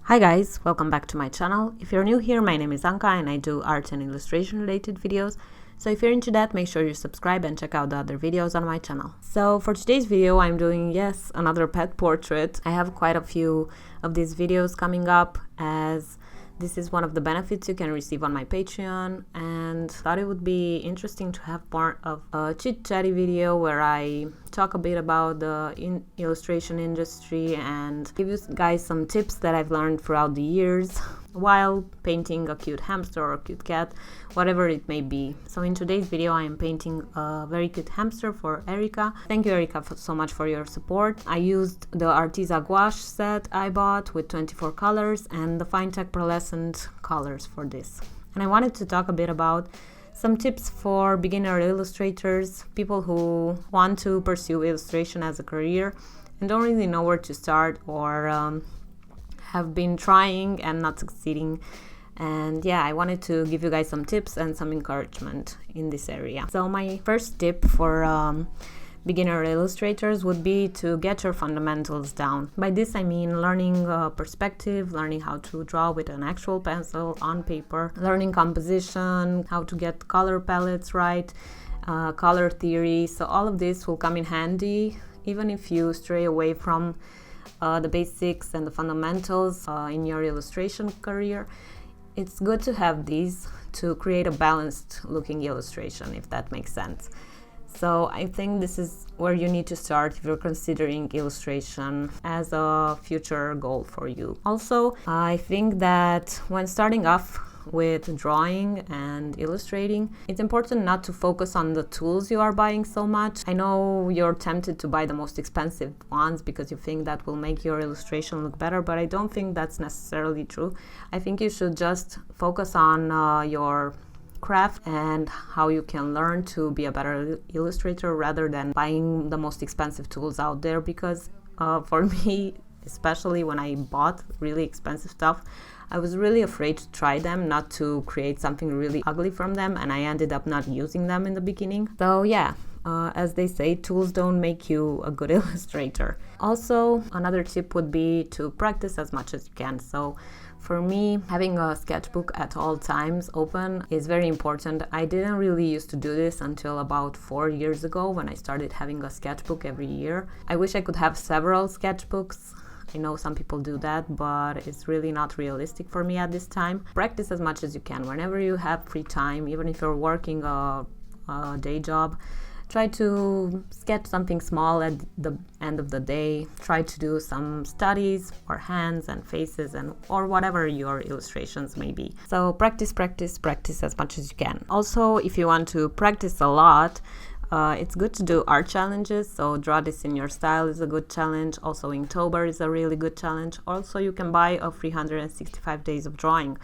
Hi guys, welcome back to my channel. If you're new here, my name is Anca and I do art and illustration related videos. So if you're into that, make sure you subscribe and check out the other videos on my channel. So for today's video, I'm doing, yes, another pet portrait. I have quite a few of these videos coming up, as this is one of the benefits you can receive on my Patreon, and thought it would be interesting to have part of a chit chatty video where I talk a bit about the illustration industry and give you guys some tips that I've learned throughout the years while painting a cute hamster or a cute cat, whatever it may be. So in today's video I am painting a very cute hamster for Erica. Thank you, Erica, so much for your support. I used the Arteza Gouache set I bought with 24 colors and the finetec pearlescent colors for this. And I wanted to talk a bit about some tips for beginner illustrators, people who want to pursue illustration as a career and don't really know where to start, or have been trying and not succeeding. And yeah, I wanted to give you guys some tips and some encouragement in this area. So my first tip for beginner illustrators would be to get your fundamentals down. By this I mean learning perspective, learning how to draw with an actual pencil on paper, learning composition, how to get color palettes right, color theory. So all of this will come in handy even if you stray away from the basics and the fundamentals in your illustration career. It's good to have these to create a balanced looking illustration, if that makes sense. So I think this is where you need to start if you're considering illustration as a future goal for you. Also, I think that when starting off with drawing and illustrating, it's important not to focus on the tools you are buying so much. I know you're tempted to buy the most expensive ones because you think that will make your illustration look better, but I don't think that's necessarily true. I think you should just focus on your craft and how you can learn to be a better illustrator rather than buying the most expensive tools out there, because for me, especially when I bought really expensive stuff, I was really afraid to try them, not to create something really ugly from them, and I ended up not using them in the beginning. So yeah, as they say, tools don't make you a good illustrator. Also, another tip would be to practice as much as you can. So for me, having a sketchbook at all times open is very important. I didn't really used to do this until about 4 years ago when I started having a sketchbook every year. I wish I could have several sketchbooks. I know some people do that, but it's really not realistic for me at this time. Practice as much as you can. Whenever you have free time, even if you're working a day job, try to sketch something small at the end of the day. Try to do some studies for hands and faces or whatever your illustrations may be. So practice as much as you can. Also, if you want to practice a lot, it's good to do art challenges. So Draw This in Your Style is a good challenge. Also Inktober is a really good challenge. Also you can buy a 365 days of drawing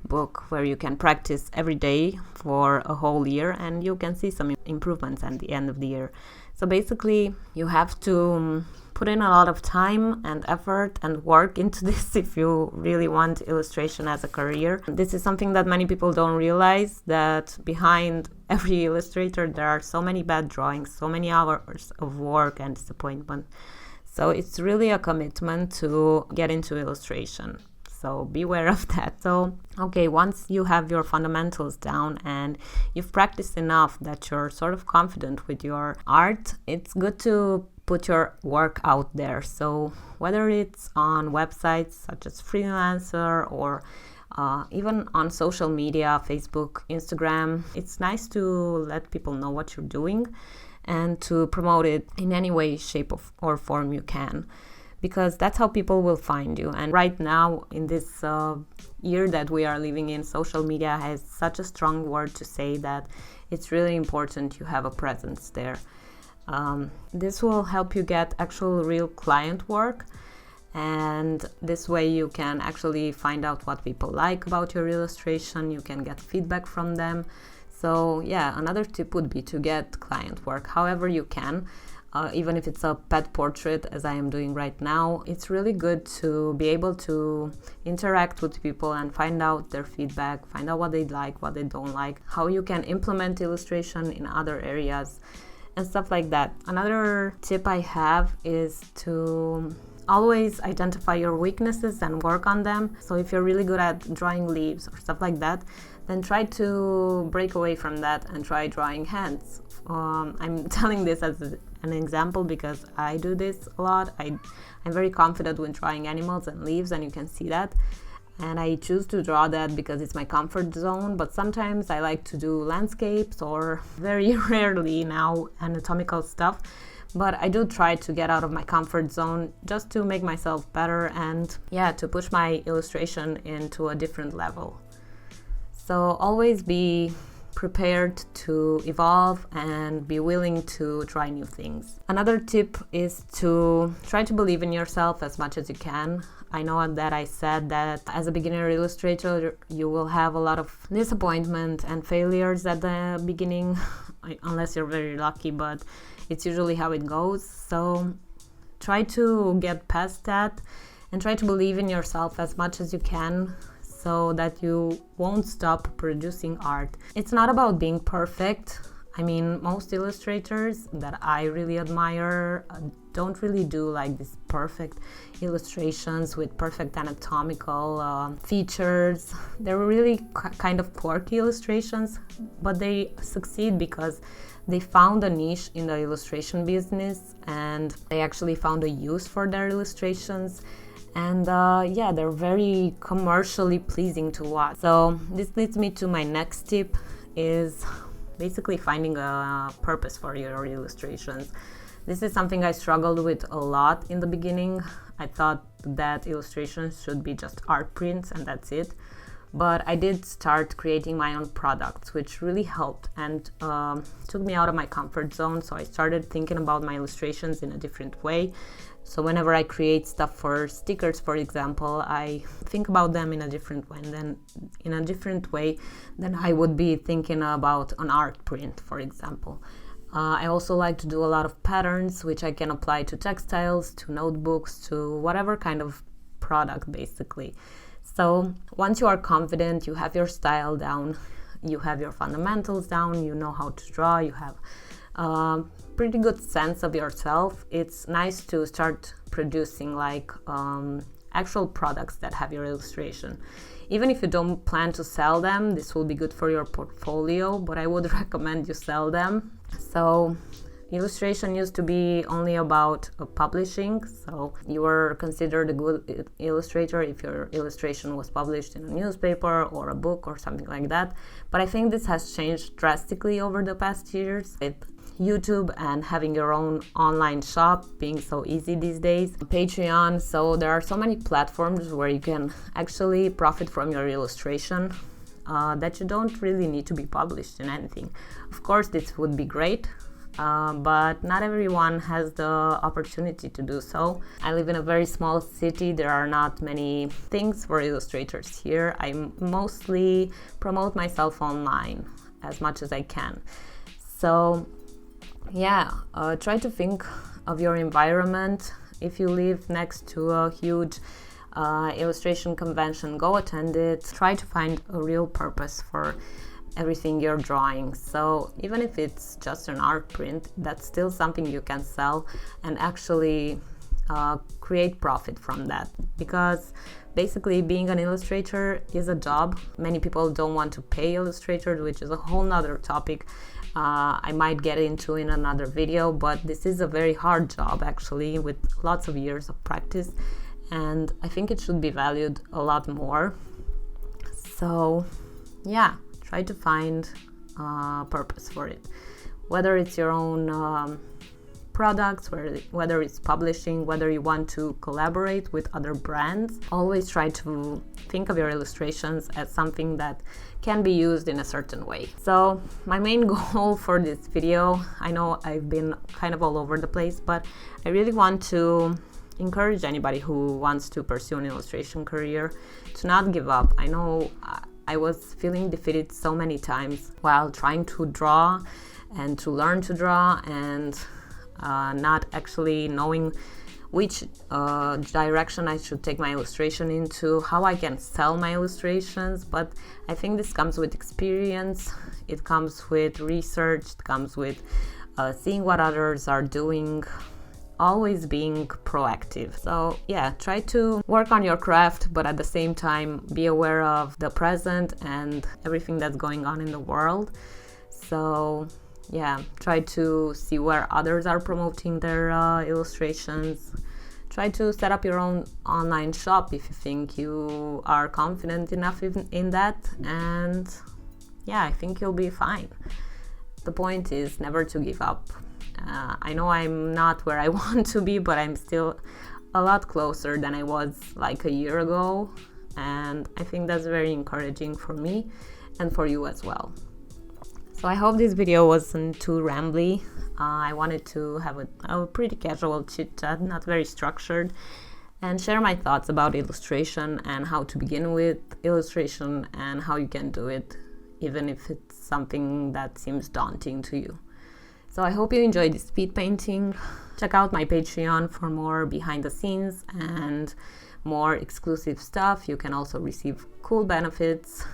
book where you can practice every day for a whole year and you can see some improvements at the end of the year. So basically you have to put in a lot of time and effort and work into this if you really want illustration as a career. This is something that many people don't realize, that behind every illustrator there are so many bad drawings, so many hours of work and disappointment. So it's really a commitment to get into illustration. So beware of that. So, okay, once you have your fundamentals down and you've practiced enough that you're sort of confident with your art, it's good to put your work out there. So whether it's on websites such as Freelancer or even on social media, Facebook, Instagram, it's nice to let people know what you're doing and to promote it in any way, shape or form you can, because that's how people will find you. And right now, in this year that we are living in, social media has such a strong word to say that it's really important you have a presence there. This will help you get actual real client work, and this way you can actually find out what people like about your illustration. You can get feedback from them. So yeah, another tip would be to get client work however you can. Even if it's a pet portrait, as I am doing right now, it's really good to be able to interact with people and find out their feedback, find out what they like, what they don't like, how you can implement illustration in other areas and stuff like that. Another tip I have is to always identify your weaknesses and work on them. So if you're really good at drawing leaves or stuff like that, then try to break away from that and try drawing hands. I'm telling this as an example because I do this a lot. I'm very confident when drawing animals and leaves, and you can see that. And I choose to draw that because it's my comfort zone, but sometimes I like to do landscapes or very rarely now anatomical stuff. But I do try to get out of my comfort zone just to make myself better and to push my illustration into a different level. So always be prepared to evolve and be willing to try new things. Another tip is to try to believe in yourself as much as you can. I know that I said that as a beginner illustrator, you will have a lot of disappointment and failures at the beginning, unless you're very lucky, but it's usually how it goes. So try to get past that and try to believe in yourself as much as you can, so that you won't stop producing art. It's not about being perfect. I mean, most illustrators that I really admire don't really do like these perfect illustrations with perfect anatomical features. They're really kind of quirky illustrations, but they succeed because they found a niche in the illustration business and they actually found a use for their illustrations. And they're very commercially pleasing to watch. So this leads me to my next tip, is basically finding a purpose for your illustrations. This is something I struggled with a lot in the beginning. I thought that illustrations should be just art prints and that's it. But I did start creating my own products, which really helped and took me out of my comfort zone. So I started thinking about my illustrations in a different way. So whenever I create stuff for stickers, for example, I think about them in a different way. And then in a different way than I would be thinking about an art print, for example. I also like to do a lot of patterns, which I can apply to textiles, to notebooks, to whatever kind of product, basically. So once you are confident, you have your style down, you have your fundamentals down, you know how to draw, you have a pretty good sense of yourself, it's nice to start producing like actual products that have your illustration. Even if you don't plan to sell them, this will be good for your portfolio, but I would recommend you sell them. So illustration used to be only about publishing, so you were considered a good illustrator if your illustration was published in a newspaper or a book or something like that. But I think this has changed drastically over the past years with YouTube and having your own online shop being so easy these days, Patreon. So there are so many platforms where you can actually profit from your illustration that you don't really need to be published in anything. Of course, this would be great. But not everyone has the opportunity to do so. I live in a very small city. There are not many things for illustrators here. I mostly promote myself online as much as I can. So try to think of your environment. If you live next to a huge illustration convention, go attend it. Try to find a real purpose for everything you're drawing. So even if it's just an art print, that's still something you can sell and actually create profit from that, because basically being an illustrator is a job. Many people don't want to pay illustrators, which is a whole nother topic I might get into in another video, but this is a very hard job actually, with lots of years of practice, and I think it should be valued a lot more. So try to find a purpose for it, whether it's your own products, whether it's publishing, whether you want to collaborate with other brands. Always try to think of your illustrations as something that can be used in a certain way. So my main goal for this video, I know I've been kind of all over the place, but I really want to encourage anybody who wants to pursue an illustration career to not give up. I know I was feeling defeated so many times while trying to draw and to learn to draw, and not actually knowing which direction I should take my illustration into, how I can sell my illustrations. But I think this comes with experience, it comes with research, it comes with seeing what others are doing, always being proactive. So yeah, try to work on your craft, but at the same time be aware of the present and everything that's going on in the world. So yeah, try to see where others are promoting their illustrations. Try to set up your own online shop if you think you are confident enough in that, and yeah, I think you'll be fine. The point is never to give up. I know I'm not where I want to be, but I'm still a lot closer than I was like a year ago, and I think that's very encouraging for me and for you as well. So I hope this video wasn't too rambly. I wanted to have a pretty casual chit chat, not very structured, and share my thoughts about illustration and how to begin with illustration and how you can do it, even if it's something that seems daunting to you. So I hope you enjoyed this speed painting. Check out my Patreon for more behind the scenes and more exclusive stuff. You can also receive cool benefits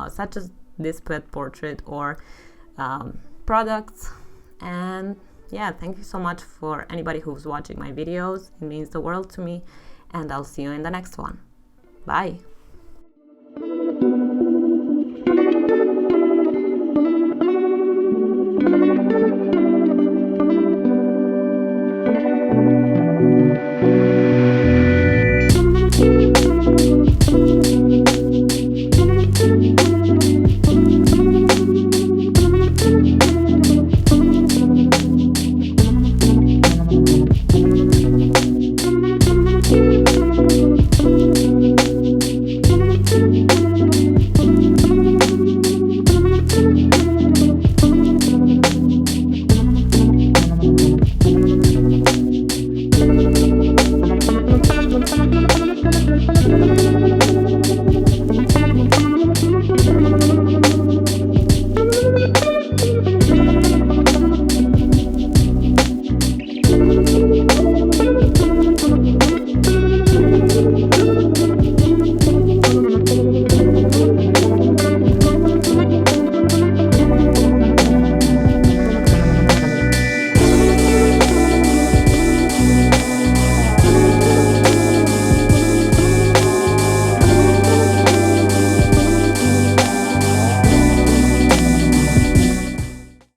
such as this pet portrait or products. And yeah, thank you so much for anybody who's watching my videos. It means the world to me, and I'll see you in the next one. Bye.